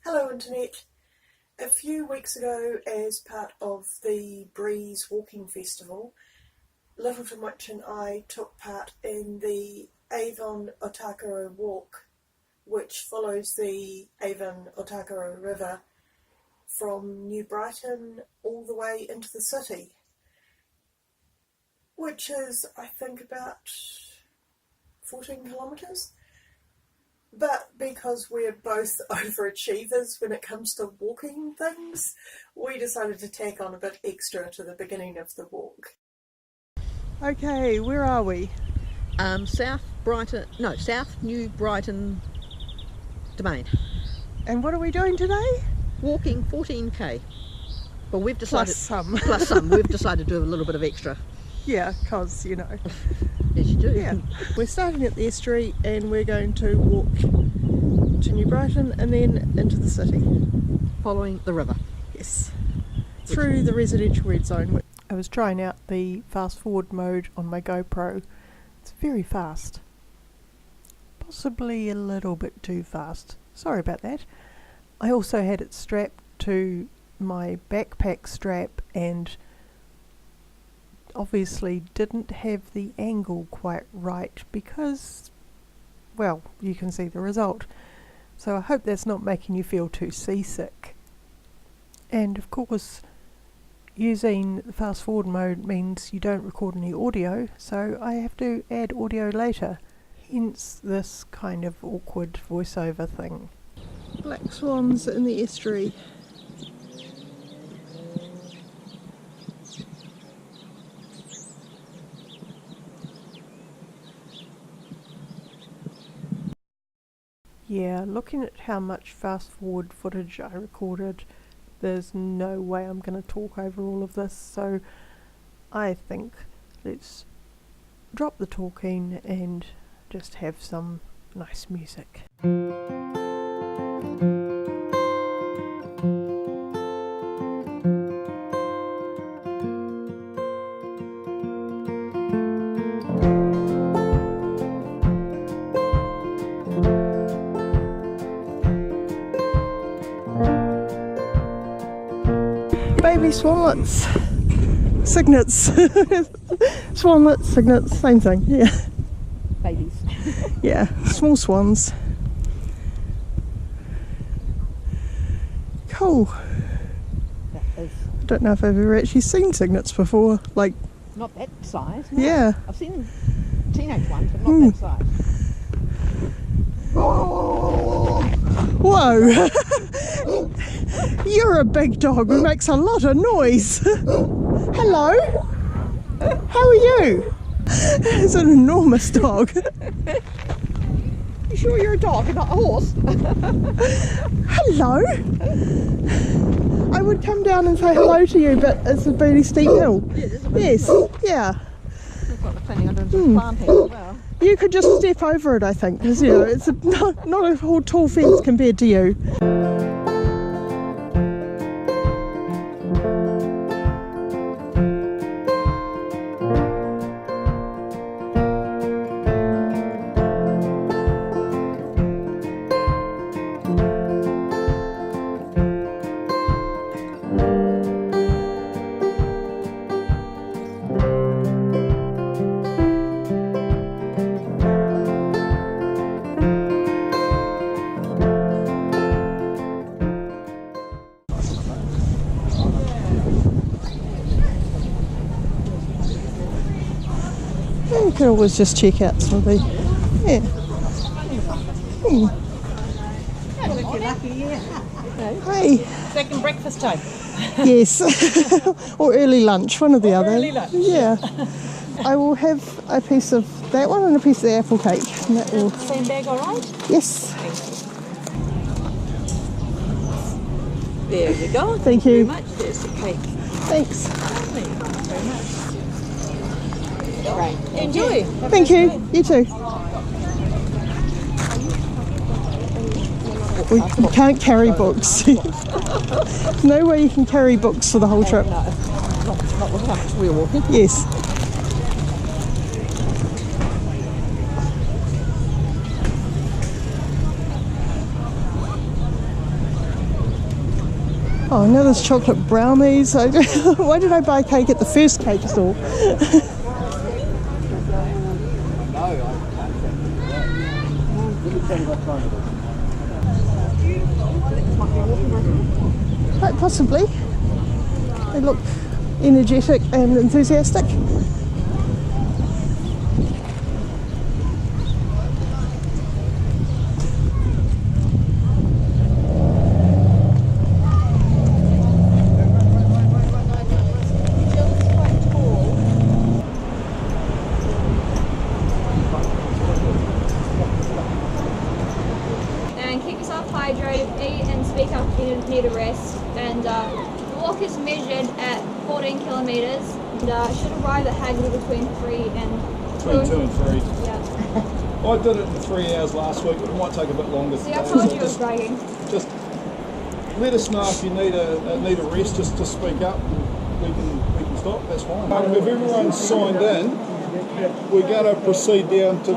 Hello Internet. A few weeks ago, as part of the Breeze Walking Festival, Lytteltonwitch and I took part in the Avon Ōtākaro walk, which follows the Avon Ōtākaro River from New Brighton all the way into the city, which is, I think, about 14 kilometres. But because we're both overachievers when it comes to walking things, we decided to tack on a bit extra to the beginning of the walk. Okay, where are we? South New Brighton Domain. And what are we doing today? Walking 14k. But we've decided Plus some. We've decided to do a little bit of extra. Yeah, because, you know. Yes, you do. Yeah. We're starting at the estuary and we're going to walk to New Brighton and then into the city. Following the river. Yes. Through the residential red zone. I was trying out the fast forward mode on my GoPro. It's very fast. Possibly a little bit too fast. Sorry about that. I also had it strapped to my backpack strap and obviously didn't have the angle quite right because, well, you can see the result. So I hope that's not making you feel too seasick. And of course, using the fast forward mode means you don't record any audio, so I have to add audio later. Hence this kind of awkward voiceover thing. Black swans in the estuary. Yeah, looking at how much fast forward footage I recorded, there's no way I'm going to talk over all of this, so I think let's drop the talking and just have some nice music. Baby swanlets, cygnets, swanlets, cygnets, same thing, yeah. Babies. Yeah, small swans. Cool. That is I don't know if I've ever actually seen cygnets before, like... not that size. No. Yeah. I've seen teenage ones, but not that size. Whoa! You're a big dog who makes a lot of noise. Hello? How are you? It's an enormous dog. You sure you're a dog and not a horse? Hello? I would come down and say hello to you, but it's a really steep hill. Yes, yeah. Looks like they're planning on doing some planting as well. You could just step over it, I think, because, you know, it's not a whole tall fence compared to you. You could always just check out some of the... Yeah. Hey. Second breakfast time. Yes. Or early lunch, one or the other. Early lunch. Yeah. I will have a piece of that one and a piece of the apple cake. And that will... Same bag, all right? Yes. There you go. Thank you. Very much. There's the cake. Thanks. Lovely. Thank you very much. Right. Enjoy. Thank you. You too. We can't carry books. No way you can carry books for the whole trip. No, not with how much we're walking. Yes. Oh, now there's chocolate brownies. Why did I buy cake at the first cake stall? Quite possibly. They look energetic and enthusiastic. And keep yourself hydrated, eat and speak up if you need a rest. And the walk is measured at 14 kilometres and should arrive at Hagley between 3 and 2. Between 2 and 3. Yeah. I did it in 3 hours last week, but it might take a bit longer. See, I today. told you I was bragging. Just let us know if you need a rest. Just to speak up. We can stop. That's fine. If everyone's signed in, we're going to proceed down to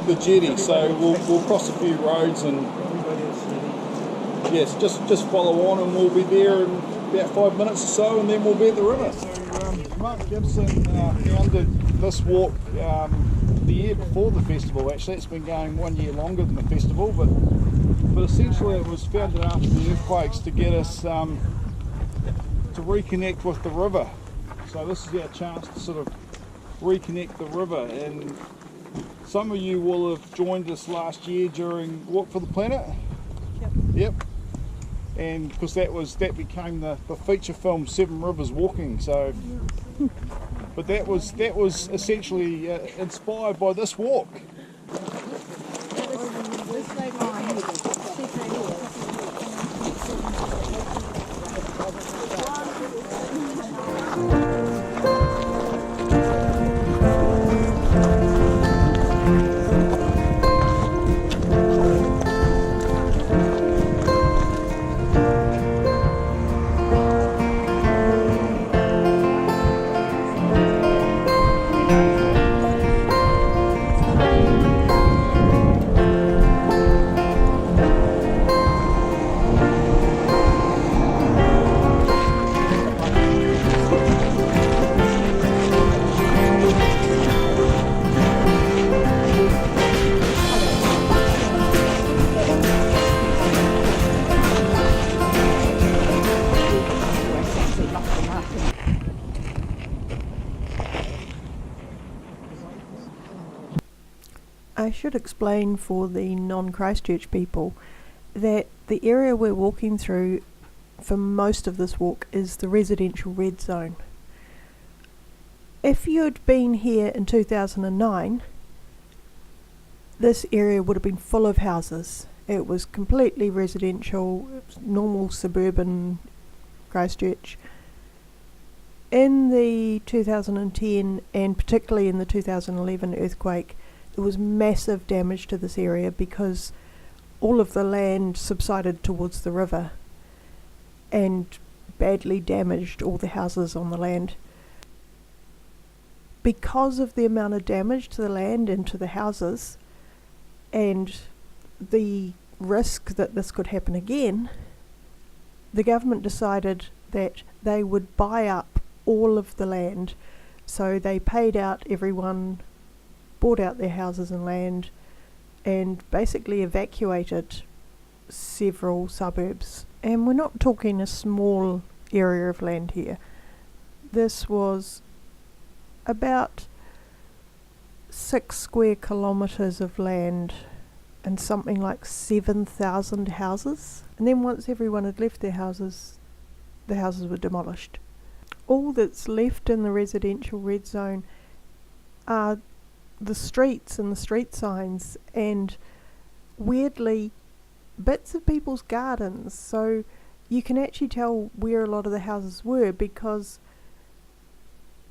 the jetty. So we'll cross a few roads and yes, just follow on, and we'll be there in about 5 minutes or so, and then we'll be at the river. So Mark Gibson founded this walk the year before the festival. Actually, it's been going 1 year longer than the festival, but essentially it was founded after the earthquakes to get us to reconnect with the river. So this is our chance to sort of reconnect the river, and some of you will have joined us last year during Walk for the Planet. Yep. And because that became the feature film 7 Rivers Walking. So, but that was essentially inspired by this walk. I should explain for the non-Christchurch people that the area we're walking through for most of this walk is the residential red zone. If you'd been here in 2009, this area would have been full of houses. It was completely residential, it was normal suburban Christchurch. In the 2010 and particularly in the 2011 earthquake, there was massive damage to this area because all of the land subsided towards the river and badly damaged all the houses on the land. Because of the amount of damage to the land and to the houses and the risk that this could happen again, the government decided that they would buy up all of the land. So they paid out everyone, bought out their houses and land, and basically evacuated several suburbs. And we're not talking a small area of land here. This was about 6 square kilometres of land and something like 7,000 houses. And then once everyone had left their houses, the houses were demolished. All that's left in the residential red zone are the streets and the street signs, and weirdly bits of people's gardens. So you can actually tell where a lot of the houses were because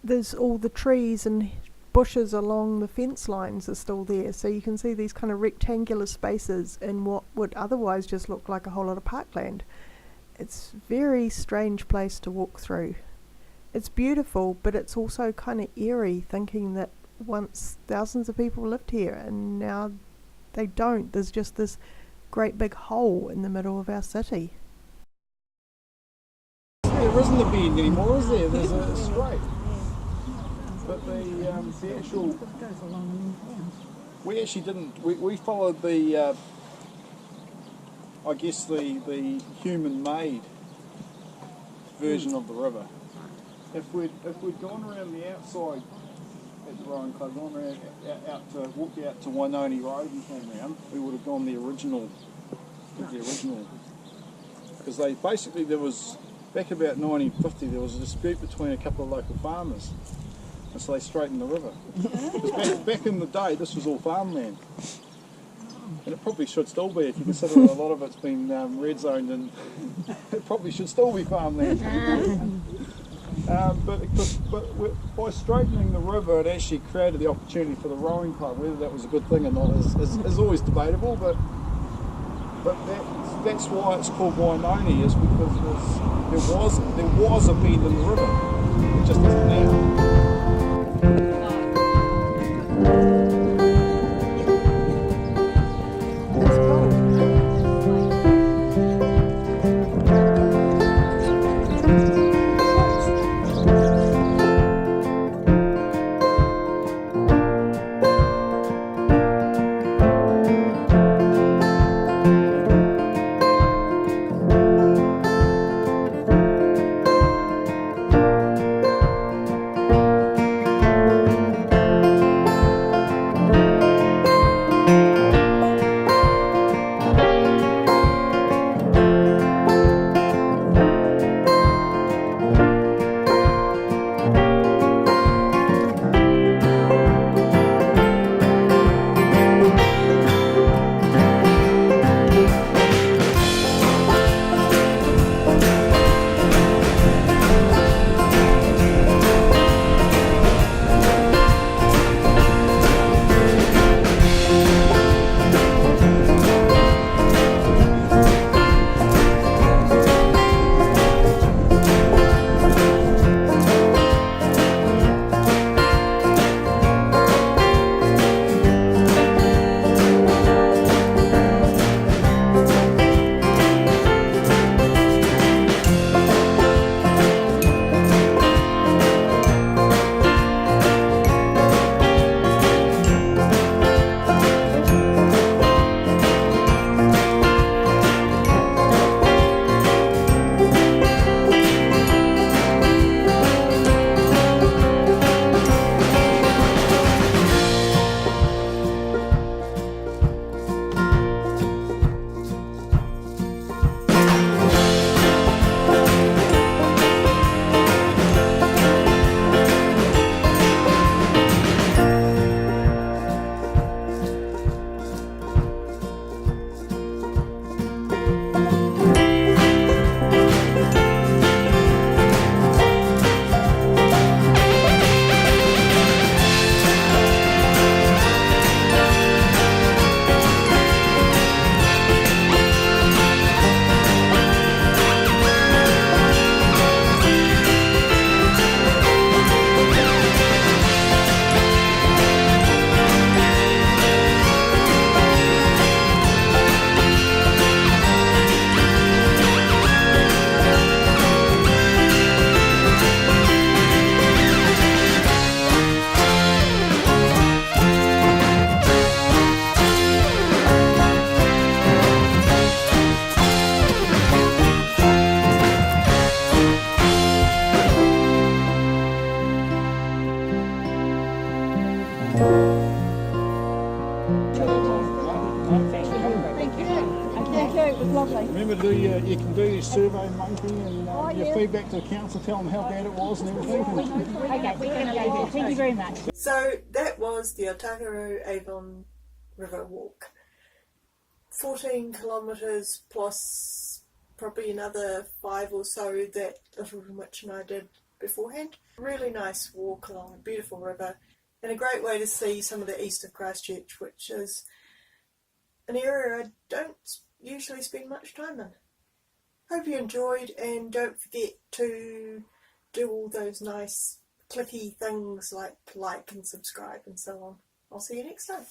there's all the trees and bushes along the fence lines are still there, so you can see these kind of rectangular spaces in what would otherwise just look like a whole lot of parkland. It's a very strange place to walk through. It's beautiful, but it's also kind of eerie thinking that once thousands of people lived here and now they don't. There's just this great big hole in the middle of our city. there isn't a bend anymore, is there? There's a straight. But the actual, we actually didn't. We followed the, I guess the human-made version of the river. If we'd gone around the outside at the rowing club, gone around walked out to Wainoni Road and came round, we would have gone the original. Because there was, back about 1950, there was a dispute between a couple of local farmers, and so they straightened the river. Because back in the day, this was all farmland. And it probably should still be, if you consider a lot of it's been red zoned, and it probably should still be farmland. But by straightening the river, it actually created the opportunity for the rowing club. Whether that was a good thing or not is always debatable, but that's why it's called Wainoni, is because there was a bend in the river. It just isn't now. Remember, you can do your survey monkey and your feedback to the council, tell them how bad it was and everything. Okay, we're going to go there. Thank you very much. So that was the Ōtākaro Avon River walk. 14 kilometres plus probably another 5 or so that Lytteltonwitch and I did beforehand. Really nice walk along a beautiful river and a great way to see some of the east of Christchurch, which is an area I don't usually spend much time in. Hope you enjoyed, and don't forget to do all those nice clicky things like and subscribe and so on. I'll see you next time.